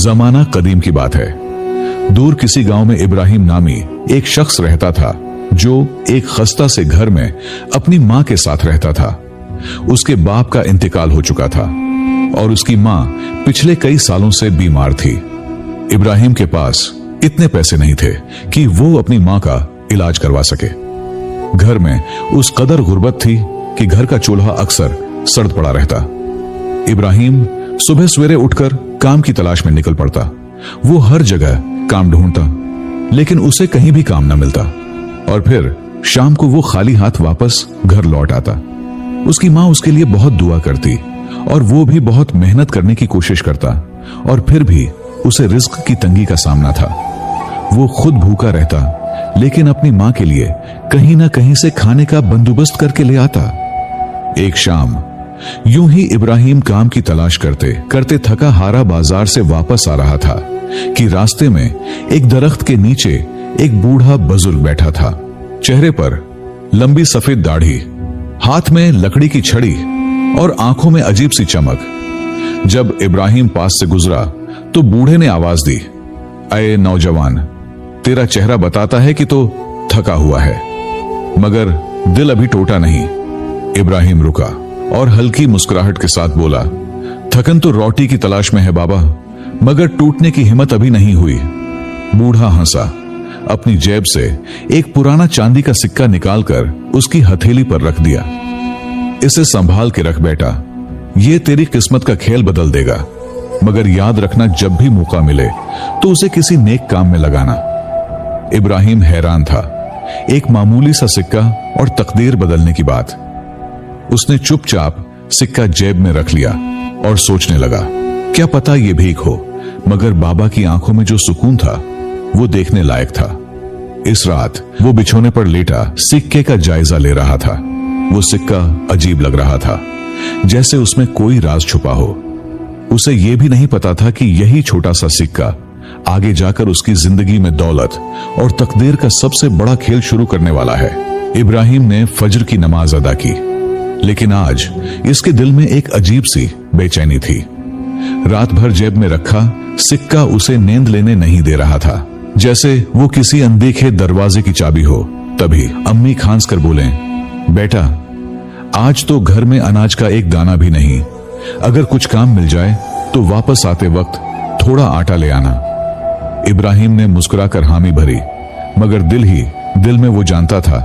जमाना कदीम की बात है। दूर किसी गांव में इब्राहिम नामी एक शख्स रहता था जो एक खस्ता से घर में अपनी मां के साथ रहता था। उसके बाप का इंतकाल हो चुका था और उसकी मां पिछले कई सालों से बीमार थी। इब्राहिम के पास इतने पैसे नहीं थे कि वो अपनी मां का इलाज करवा सके। घर में उस कदर गुर्बत थी कि घर का चूल्हा अक्सर सड़ पड़ा रहता। इब्राहिम सुबह सवेरे उठकर काम की तलाश में निकल पड़ता। वो हर जगह काम ढूंढता, लेकिन उसे कहीं भी काम न मिलता और फिर शाम को वो खाली हाथ वापस घर लौट आता। उसकी मां उसके लिए बहुत दुआ करती और वो भी बहुत मेहनत करने की कोशिश करता, और फिर भी उसे रिस्क की तंगी का सामना था। वो खुद भूखा रहता, लेकिन अपनी मां के लिए कहीं ना कहीं से खाने का बंदोबस्त करके ले आता। एक शाम यूं ही इब्राहिम काम की तलाश करते करते थका हारा बाजार से वापस आ रहा था कि रास्ते में एक दरख्त के नीचे एक बूढ़ा बुजुर्ग बैठा था। चेहरे पर लंबी सफेद दाढ़ी, हाथ में लकड़ी की छड़ी और आंखों में अजीब सी चमक। जब इब्राहिम पास से गुजरा तो बूढ़े ने आवाज दी, अये नौजवान, तेरा चेहरा बताता है कि तो थका हुआ है, मगर दिल अभी टूटा नहीं। इब्राहिम रुका और हल्की मुस्कुराहट के साथ बोला, थकन तो रोटी की तलाश में है बाबा, मगर टूटने की हिम्मत अभी नहीं हुई। बूढ़ा हंसा, अपनी जेब से एक पुराना चांदी का सिक्का निकालकर उसकी हथेली पर रख दिया। इसे संभाल के रख बेटा, ये तेरी किस्मत का खेल बदल देगा, मगर याद रखना जब भी मौका मिले तो उसे किसी नेक काम में लगाना। इब्राहिम हैरान था, एक मामूली सा सिक्का और तकदीर बदलने की बात। उसने चुपचाप सिक्का जेब में रख लिया और सोचने लगा, क्या पता ये भीख हो, मगर बाबा की आंखों में जो सुकून था वो देखने लायक था। इस रात वो बिछोने पर लेटा सिक्के का जायजा ले रहा था। वो सिक्का अजीब लग रहा था, जैसे उसमें कोई राज छुपा हो। उसे ये भी नहीं पता था कि यही छोटा सा सिक्का आगे जाकर उसकी जिंदगी में दौलत और तकदीर का सबसे बड़ा खेल शुरू करने वाला है। इब्राहिम ने फजर की नमाज अदा की, लेकिन आज इसके दिल में एक अजीब सी बेचैनी थी। रात भर जेब में रखा सिक्का उसे नींद लेने नहीं दे रहा था, जैसे वो किसी अनदेखे दरवाजे की चाबी हो। तभी अम्मी खांस कर बोले, बेटा आज तो घर में अनाज का एक दाना भी नहीं, अगर कुछ काम मिल जाए तो वापस आते वक्त थोड़ा आटा ले आना। इब्राहिम ने मुस्कुराकर हामी भरी, मगर दिल ही दिल में वो जानता था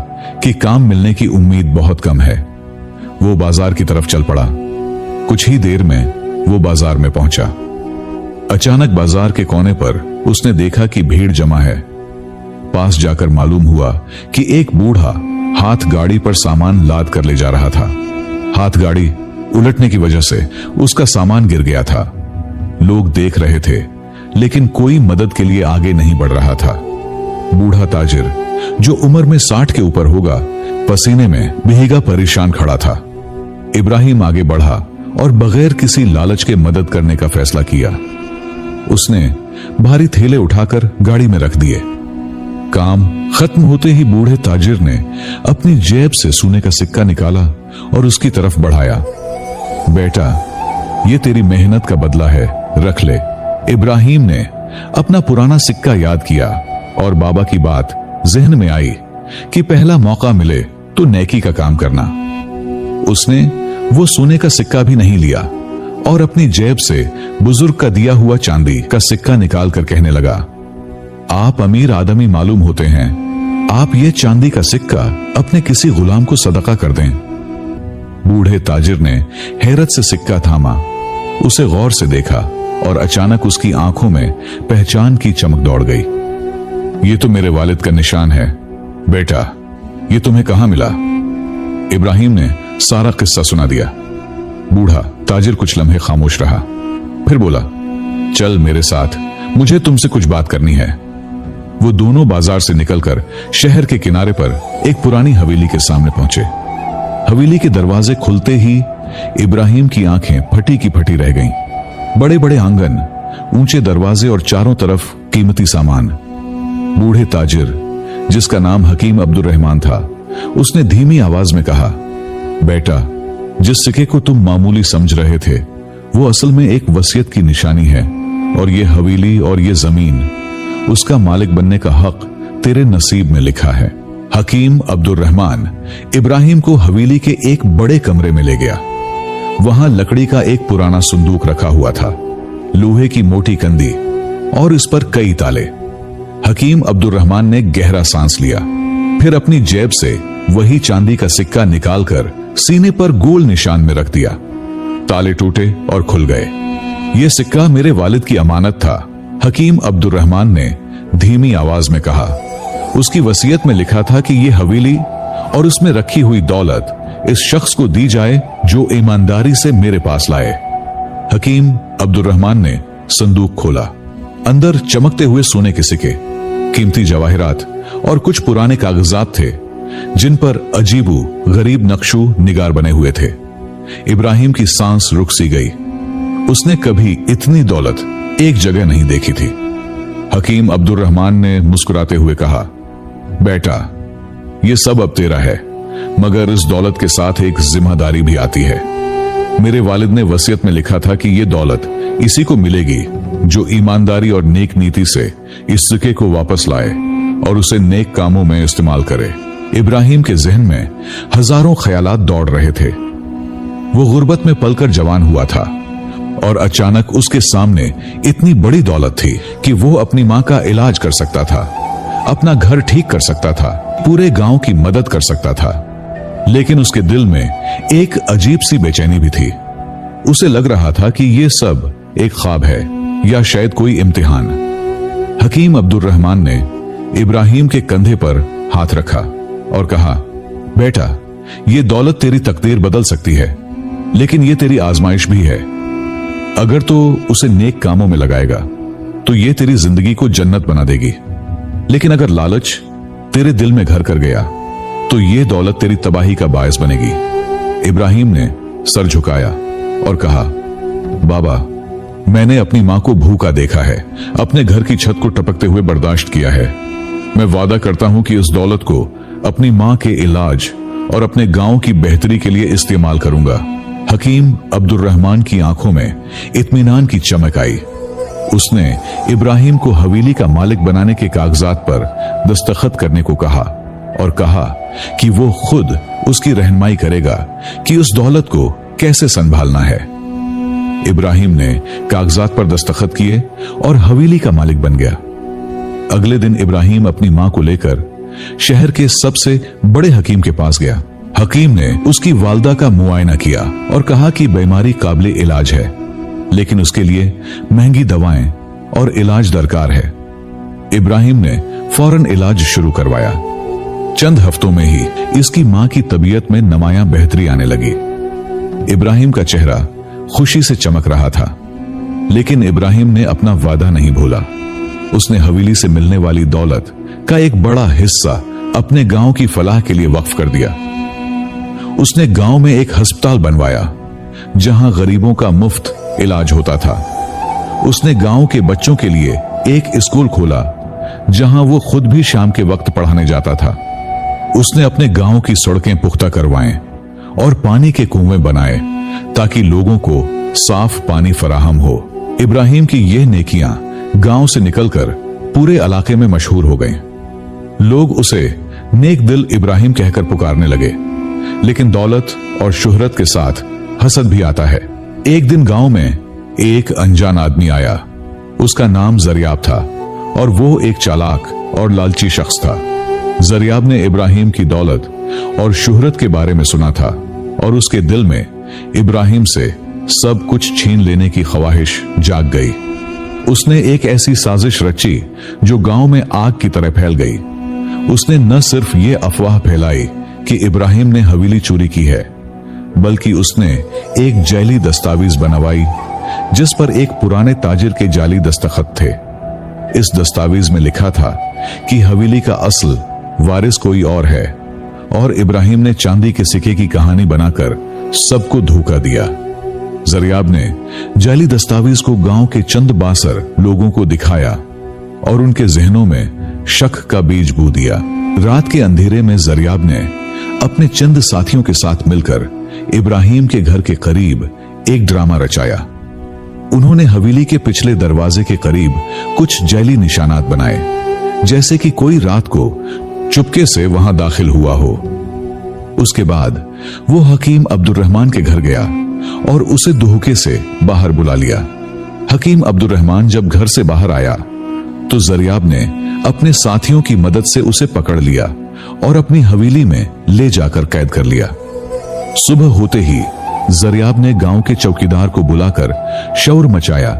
कि काम मिलने की उम्मीद बहुत कम है। वो बाजार की तरफ चल पड़ा। कुछ ही देर में वो बाजार में पहुंचा। अचानक बाजार के कोने पर उसने देखा कि भीड़ जमा है। पास जाकर मालूम हुआ कि एक बूढ़ा हाथ गाड़ी पर सामान लाद कर ले जा रहा था। हाथ गाड़ी उलटने की वजह से उसका सामान गिर गया था। लोग देख रहे थे, लेकिन कोई मदद के लिए आगे नहीं बढ़ रहा था। बूढ़ा ताजिर, जो उम्र में 60 के ऊपर होगा, पसीने में भीगा परेशान खड़ा था। इब्राहिम आगे बढ़ा और बगैर किसी लालच के मदद करने का फैसला किया। उसने भारी थैले उठाकर गाड़ी में रख दिए। काम खत्म होते ही बूढ़े ताजिर ने अपनी जेब से सोने का सिक्का निकाला और उसकी तरफ बढ़ाया। बेटा, ये तेरी मेहनत का बदला है, रख ले। इब्राहिम ने अपना पुराना सिक्का याद किया और बाबा की बात जहन में आई कि पहला मौका मिले तो नेकी का काम करना। उसने वो सोने का सिक्का भी नहीं लिया और अपनी जेब से बुजुर्ग का दिया हुआ चांदी का सिक्का निकाल कर कहने लगा, आप अमीर आदमी मालूम होते हैं, आप ये चांदी का सिक्का अपने किसी गुलाम को सदका कर दें। बूढ़े ताजिर ने हैरत से सिक्का थामा, उसे गौर से देखा और अचानक उसकी आंखों में पहचान की चमक दौड़ गई। ये तो मेरे वालिद का निशान है। बेटा, ये तुम्हें कहां मिला? इब्राहिम ने सारा किस्सा सुना दिया। बूढ़ा ताजिर कुछ लम्हे खामोश रहा, फिर बोला, चल मेरे साथ, मुझे तुमसे कुछ बात करनी है। वो दोनों बाजार से निकलकर शहर के किनारे पर एक पुरानी हवेली के सामने पहुंचे। हवेली के दरवाजे खुलते ही इब्राहिम की आंखें फटी की फटी रह गईं। बड़े बड़े आंगन, ऊंचे दरवाजे और चारों तरफ कीमती सामान। बूढ़े ताजिर, जिसका नाम हकीम अब्दुल रहमान था, उसने धीमी आवाज में कहा, बेटा, जिस सिक्के को तुम मामूली समझ रहे थे वो असल में एक वसीयत की निशानी है। और ये हवेली और ये जमीन, उसका मालिक बनने का हक तेरे नसीब में लिखा है। हकीम अब्दुर्रहमान इब्राहिम को हवेली के एक बड़े कमरे में ले गया। वहां लकड़ी का एक पुराना संदूक रखा हुआ था, लोहे की मोटी कंदी और इस पर कई ताले। हकीम अब्दुर्रहमान ने गहरा सांस लिया, फिर अपनी जेब से वही चांदी का सिक्का निकालकर सीने पर गोल निशान में रख दिया। ताले टूटे और खुल गए। यह सिक्का मेरे वालिद की अमानत था, हकीम अब्दुर्रहमान ने धीमी आवाज में कहा। उसकी वसीयत में लिखा था कि यह हवेली और उसमें रखी हुई दौलत इस शख्स को दी जाए जो ईमानदारी से मेरे पास लाए। हकीम अब्दुर्रहमान ने संदूक खोला। अंदर चमकते हुए सोने के सिक्के, कीमती जवाहिरात और कुछ पुराने कागजात थे जिन पर अजीबो गरीब नक्शो निगार बने हुए थे। इब्राहिम की सांस रुक सी गई। उसने कभी इतनी दौलत एक जगह नहीं देखी थी। हकीम अब्दुर्रहमान ने मुस्कुराते हुए कहा, बेटा, ये सब अब तेरा है, मगर इस दौलत के साथ एक जिम्मेदारी भी आती है। मेरे वालिद ने वसीयत में लिखा था कि यह दौलत इसी को मिलेगी जो ईमानदारी और नेक नीति से इस सिक्के को वापस लाए और उसे नेक कामों में इस्तेमाल करे। इब्राहिम के जहन में हजारों ख्यालात दौड़ रहे थे। वो गुर्बत में पलकर जवान हुआ था और अचानक उसके सामने इतनी बड़ी दौलत थी कि वो अपनी मां का इलाज कर सकता था, अपना घर ठीक कर सकता था, पूरे गांव की मदद कर सकता था। लेकिन उसके दिल में एक अजीब सी बेचैनी भी थी। उसे लग रहा था कि ये सब एक ख्वाब है या शायद कोई इम्तिहान। हकीम अब्दुर्रहमान ने इब्राहिम के कंधे पर हाथ रखा और कहा, बेटा, ये दौलत तेरी तकदीर बदल सकती है, लेकिन ये तेरी आजमाइश भी है। अगर तो उसे नेक कामों में लगाएगा तो ये तेरी जिंदगी को जन्नत बना देगी, लेकिन अगर लालच तेरे दिल में घर कर गया तो ये दौलत तेरी तबाही का बायस बनेगी। इब्राहिम ने सर झुकाया और कहा, बाबा, मैंने अपनी मां को भूखा देखा है, अपने घर की छत को टपकते हुए बर्दाश्त किया है। मैं वादा करता हूं कि इस दौलत को अपनी मां के इलाज और अपने गांव की बेहतरी के लिए इस्तेमाल करूंगा। हकीम अब्दुर्रहमान की आंखों में इत्मीनान की चमक आई। उसने इब्राहिम को हवेली का मालिक बनाने के कागजात पर दस्तखत करने को कहा और कहा कि वो खुद उसकी रहनुमाई करेगा कि उस दौलत को कैसे संभालना है। इब्राहिम ने कागजात पर दस्तखत किए और हवेली का मालिक बन गया। अगले दिन इब्राहिम अपनी मां को लेकर शहर के सबसे बड़े हकीम के पास गया। हकीम ने उसकी वालदा का मुआयना किया और कहा कि बीमारी काबिल इलाज है, लेकिन उसके लिए महंगी दवाएं और इलाज दरकार है। इब्राहिम ने फौरन इलाज शुरू करवाया। चंद हफ्तों में ही इसकी मां की तबीयत में नमायां बेहतरी आने लगी। इब्राहिम का चेहरा खुशी से चमक रहा था, लेकिन इब्राहिम ने अपना वादा नहीं भूला। उसने हवेली से मिलने वाली दौलत का एक बड़ा हिस्सा अपने गांव की फलाह के लिए वक्फ कर दिया। उसने गांव में एक अस्पताल बनवाया जहां गरीबों का मुफ्त इलाज होता था। उसने गांव के बच्चों के लिए एक स्कूल खोला जहां वो खुद भी शाम के वक्त पढ़ाने जाता था। उसने अपने गांव की सड़कें पुख्ता करवाएं और पानी के कुएं बनाए ताकि लोगों को साफ पानी फराहम हो। इब्राहिम की ये नेकियां गांव से निकलकर पूरे इलाके में मशहूर हो गईं। लोग उसे नेक दिल इब्राहिम कहकर पुकारने लगे। लेकिन दौलत और शोहरत के साथ हसद भी आता है। एक दिन गांव में एक अनजान आदमी आया। उसका नाम जरियाब था और वो एक चालाक और लालची शख्स था। जरियाब ने इब्राहिम की दौलत और शोहरत के बारे में सुना था और उसके दिल में इब्राहिम से सब कुछ छीन लेने की ख्वाहिश जाग गई। उसने एक ऐसी साजिश रची जो गांव में आग की तरह फैल गई। उसने न सिर्फ ये अफवाह फैलाई कि इब्राहिम ने हवेली चोरी की है, बल्कि उसने एक जाली दस्तावेज बनवाई जिस पर एक पुराने ताजिर के जाली दस्तखत थे। इस दस्तावेज में लिखा था कि हवेली का असल वारिस कोई और है और इब्राहिम ने चांदी के सिक्के की कहानी बनाकर सबको धोखा दिया। जरियाब ने जाली दस्तावेज को गांव के चंद बासर लोगों को दिखाया और उनके जहनों में शक का बीज बो दिया। रात के अंधेरे में जरियाब ने अपने चंद साथियों के साथ मिलकर इब्राहिम के घर के करीब एक ड्रामा रचाया। उन्होंने हवेली के पिछले दरवाजे के करीब कुछ जैली निशानात बनाए, जैसे कि कोई रात को चुपके से वहां दाखिल हुआ हो। उसके बाद वो हकीम अब्दुर्रहमान के घर गया और उसे दुहके से बाहर बुला लिया। हकीम अब्दुर्रहमान जब घर से बाहर आया तो जरियाब ने अपने साथियों की मदद से उसे पकड़ लिया और अपनी हवेली में ले जाकर कैद कर लिया। सुबह होते ही जरियाब ने गांव के चौकीदार को बुलाकर शोर मचाया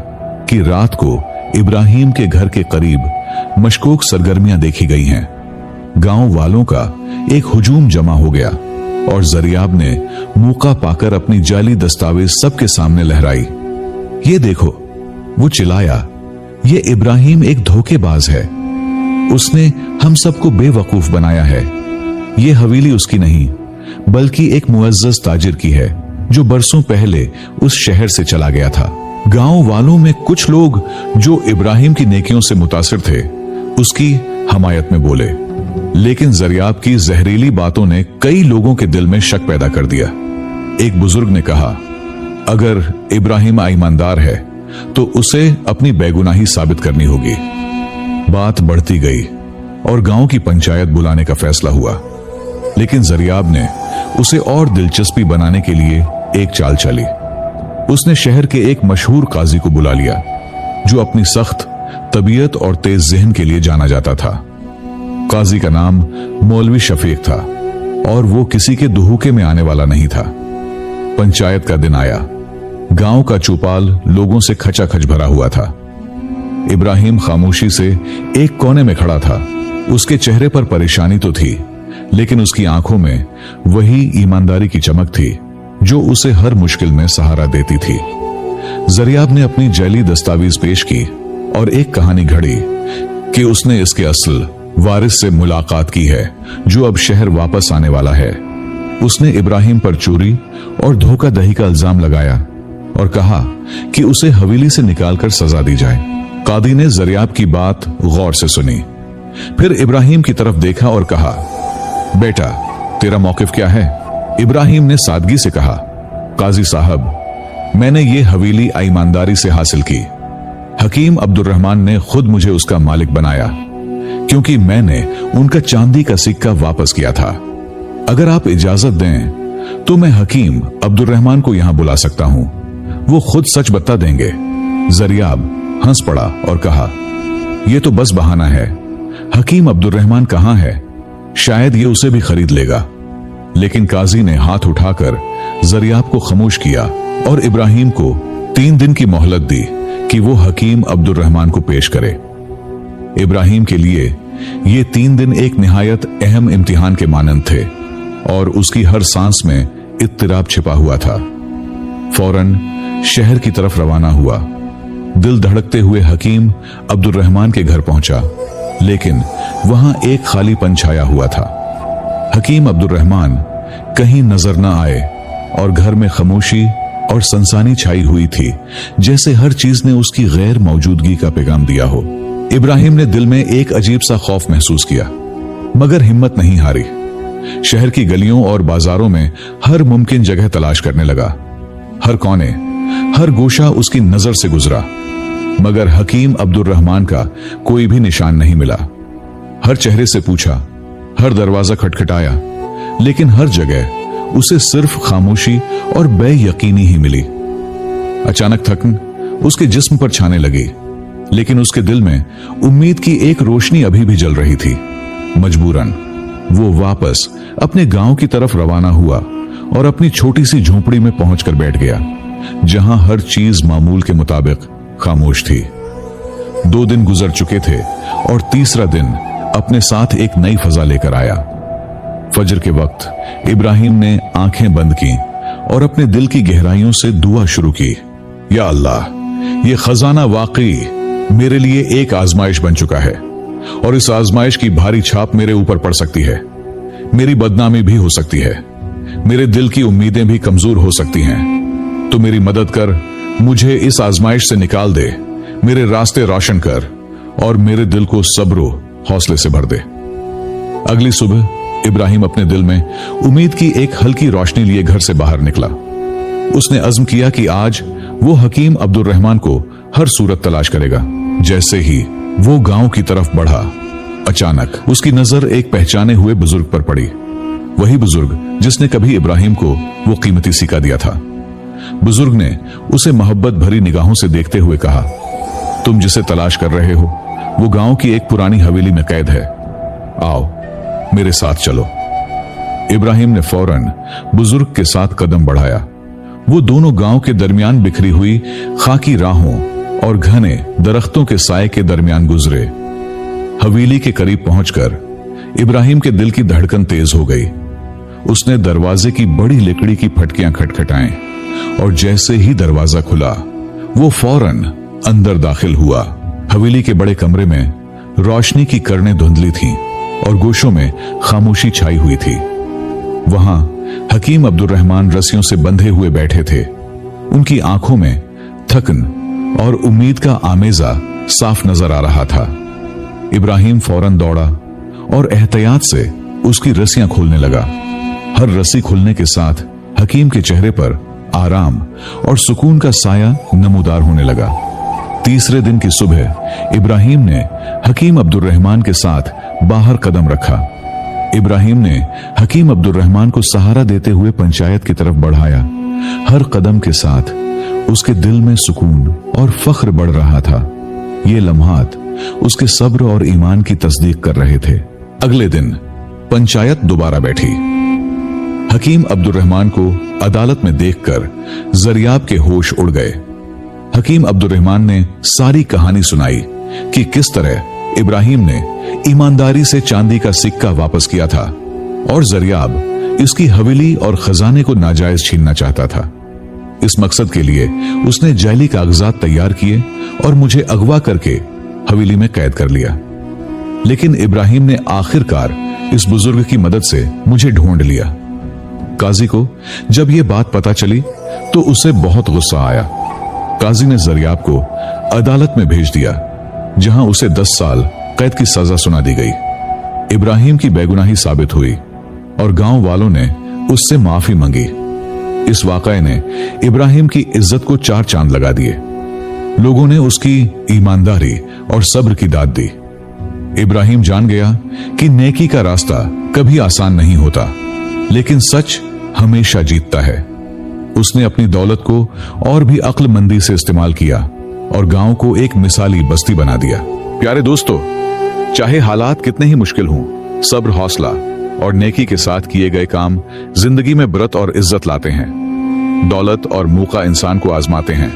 कि रात को इब्राहिम के घर के करीब मशकूक सरगर्मियां देखी गई हैं। गांव वालों का एक हुजूम जमा हो गया और जरियाब ने मौका पाकर अपनी जाली दस्तावेज सबके सामने लहराई। ये देखो, वो चिल्लाया, ये इब्राहिम एक धोखेबाज है। उसने हम सबको बेवकूफ बनाया है। ये हवेली उसकी नहीं बल्कि एक मुअज्जज ताजिर की है जो बरसों पहले उस शहर से चला गया था। गांव वालों में कुछ लोग जो इब्राहिम की नेकियों से मुतासिर थे उसकी हमायत में बोले, लेकिन जरियाब की जहरीली बातों ने कई लोगों के दिल में शक पैदा कर दिया। एक बुजुर्ग ने कहा, अगर इब्राहिम ईमानदार है तो उसे अपनी बेगुनाही साबित करनी होगी। बात बढ़ती गई और गांव की पंचायत बुलाने का फैसला हुआ, लेकिन जरियाब ने उसे और दिलचस्पी बनाने के लिए एक चाल चली। उसने शहर के एक मशहूर काजी को बुला लिया जो अपनी सख्त तबीयत और तेज जहन के लिए जाना जाता था। काजी का नाम मौलवी शफीक था और वो किसी के दुहूके में आने वाला नहीं था। पंचायत का दिन आया। गांव का चौपाल लोगों से खचाखच भरा हुआ था। इब्राहिम खामोशी से एक कोने में खड़ा था। उसके चेहरे पर परेशानी तो थी, लेकिन उसकी आंखों में वही ईमानदारी की चमक थी जो उसे हर मुश्किल में सहारा देती थी। जरियाब ने अपनी जैली दस्तावेज पेश की और एक कहानी घड़ी कि उसने इसके असल वारिस से मुलाकात की है जो अब शहर वापस आने वाला है। उसने इब्राहिम पर चोरी और धोखाधड़ी का इल्जाम लगाया और कहा कि उसे हवेली से निकालकर सजा दी जाए। कादी ने जरियाब की बात गौर से सुनी, फिर इब्राहिम की तरफ देखा और कहा, बेटा, तेरा मौकिफ क्या है? इब्राहिम ने सादगी से कहा, काजी साहब, मैंने ये हवेली ईमानदारी से हासिल की। हकीम अब्दुर्रहमान ने खुद मुझे उसका मालिक बनाया क्योंकि मैंने उनका चांदी का सिक्का वापस किया था। अगर आप इजाजत दें तो मैं हकीम अब्दुर्रहमान को यहां बुला सकता हूं, वो खुद सच बता देंगे। जरियाब हंस पड़ा और कहा, यह तो बस बहाना है। हकीम अब्दुर्रहमान कहां है? शायद ये उसे भी खरीद लेगा। लेकिन काजी ने हाथ उठाकर जरियाब को खामोश किया और इब्राहिम को 3 दिन की मोहलत दी कि वो हकीम अब्दुर्रहमान को पेश करे। इब्राहिम के लिए ये 3 दिन एक निहायत अहम इम्तिहान के मानंद थे और उसकी हर सांस में इत्तिराब छिपा हुआ था। फौरन शहर की तरफ रवाना हुआ। दिल धड़कते हुए हकीम अब्दुर्रहमान के घर पहुंचा, लेकिन वहां एक खालीपन छाया हुआ था। हकीम अब्दुर्रहमान कहीं नजर न आए और घर में खामोशी और सनसानी छाई हुई थी, जैसे हर चीज ने उसकी गैर मौजूदगी का पैगाम दिया हो। इब्राहिम ने दिल में एक अजीब सा खौफ महसूस किया, मगर हिम्मत नहीं हारी। शहर की गलियों और बाजारों में हर मुमकिन जगह तलाश करने लगा। हर कोने, हर गोशा उसकी नजर से गुजरा, मगर हकीम अब्दुर्रहमान का कोई भी निशान नहीं मिला। हर चेहरे से पूछा, हर दरवाजा खटखटाया, लेकिन हर जगह उसे सिर्फ खामोशी और बेयकीनी ही मिली। अचानक थकन उसके जिस्म पर छाने लगी, लेकिन उसके दिल में उम्मीद की एक रोशनी अभी भी जल रही थी। मजबूरन वो वापस अपने गांव की तरफ रवाना हुआ और अपनी छोटी सी झोपड़ी में पहुंचकर बैठ गया, जहां हर चीज मामूल के मुताबिक खामोश थी। 2 दिन गुजर चुके थे और तीसरा दिन अपने साथ एक नई फजा लेकर आया। फजर के वक्त इब्राहिम ने आंखें बंद की और अपने दिल की गहराइयों से दुआ शुरू की, या अल्लाह, ये खजाना वाकई मेरे लिए एक आजमाइश बन चुका है और इस आजमाइश की भारी छाप मेरे ऊपर पड़ सकती है। मेरी बदनामी भी हो सकती है, मेरे दिल की उम्मीदें भी कमजोर हो सकती हैं। तो मेरी मदद कर, मुझे इस आजमाइश से निकाल दे, मेरे रास्ते रोशन कर और मेरे दिल को सब्र हौसले से भर दे। अगली सुबह इब्राहिम अपने दिल में उम्मीद की एक हल्की रोशनी लिए घर से बाहर निकला। उसने अज़्म किया कि आज वो हकीम अब्दुर्रहमान को हर सूरत तलाश करेगा। जैसे ही वो गांव की तरफ बढ़ा, अचानक उसकी नजर एक पहचाने हुए बुजुर्ग पर पड़ी। वही बुजुर्ग जिसने कभी इब्राहिम को वो कीमती सिक्का दिया था। बुजुर्ग ने उसे मोहब्बत भरी निगाहों से देखते हुए कहा, तुम जिसे तलाश कर रहे हो वो गांव की एक पुरानी हवेली में कैद है। आओ मेरे साथ चलो। इब्राहिम ने फौरन बुजुर्ग के साथ कदम बढ़ाया। वो दोनों गांव के दरमियान बिखरी हुई खाकी राहों और घने दरख्तों के साए के दरमियान गुजरे। हवेली के करीब पहुंचकर इब्राहिम के दिल की धड़कन तेज हो गई। उसने दरवाजे की बड़ी लकड़ी की फटकियां खटखटाएं और जैसे ही दरवाजा खुला वो फौरन अंदर दाखिल हुआ। हवेली के बड़े कमरे में रोशनी की करनें धुंधली थीं और गोशों में खामोशी छाई हुई थी। वहां हकीम अब्दुर्रहमान रस्सियों से बंधे हुए बैठे थे। उनकी आंखों में थकन और उम्मीद का आमेजा साफ नजर आ रहा था। इब्राहिम फौरन दौड़ा और एहतियात से उसकी रस्सियां खोलने लगा। हर रस्सी खुलने के साथ हकीम के चेहरे पर आराम और सुकून का साया नमूदार होने लगा। तीसरे दिन की सुबह इब्राहिम ने हकीम अब्दुर्रहमान के साथ बाहर कदम रखा। इब्राहिम ने हकीम अब्दुर्रहमान को सहारा देते हुए पंचायत की तरफ बढ़ाया। हर कदम के साथ उसके दिल में सुकून और फख्र बढ़ रहा था। ये लम्हात उसके सब्र और ईमान की तस्दीक कर रहे थे। अगले दिन पंचायत दोबारा बैठी। हकीम अब्दुर्रहमान को अदालत में देखकर जरियाब के होश उड़ गए। हकीम अब्दुर्रहमान ने सारी कहानी सुनाई कि किस तरह इब्राहिम ने ईमानदारी से चांदी का सिक्का वापस किया था और जरियाब इसकी हवेली और खजाने को नाजायज छीनना चाहता था। इस मकसद के लिए उसने जाली कागजात तैयार किए और मुझे अगवा करके हवेली में कैद कर लिया। लेकिन इब्राहिम ने आखिरकार इस बुजुर्ग की मदद से मुझे ढूंढ लिया। काजी को जब यह बात पता चली तो उसे बहुत गुस्सा आया। काजी ने जरियाब को अदालत में भेज दिया, जहां उसे 10 साल कैद की सजा सुना दी गई। इब्राहिम की बेगुनाही साबित हुई और गांव वालों ने उससे माफी मांगी। इस वाकये ने इब्राहिम की इज्जत को 4 चांद लगा दिए। लोगों ने उसकी ईमानदारी और सब्र की दाद दी। इब्राहिम जान गया कि नेकी का रास्ता कभी आसान नहीं होता, लेकिन सच हमेशा जीतता है। उसने अपनी दौलत को और भी अक्लमंदी से इस्तेमाल किया और गांव को एक मिसाली बस्ती बना दिया। प्यारे दोस्तों, चाहे हालात कितने ही मुश्किल हों, सब्र, हौसला और नेकी के साथ किए गए काम जिंदगी में बरकत और इज्जत लाते हैं। दौलत और मौका इंसान को आजमाते हैं,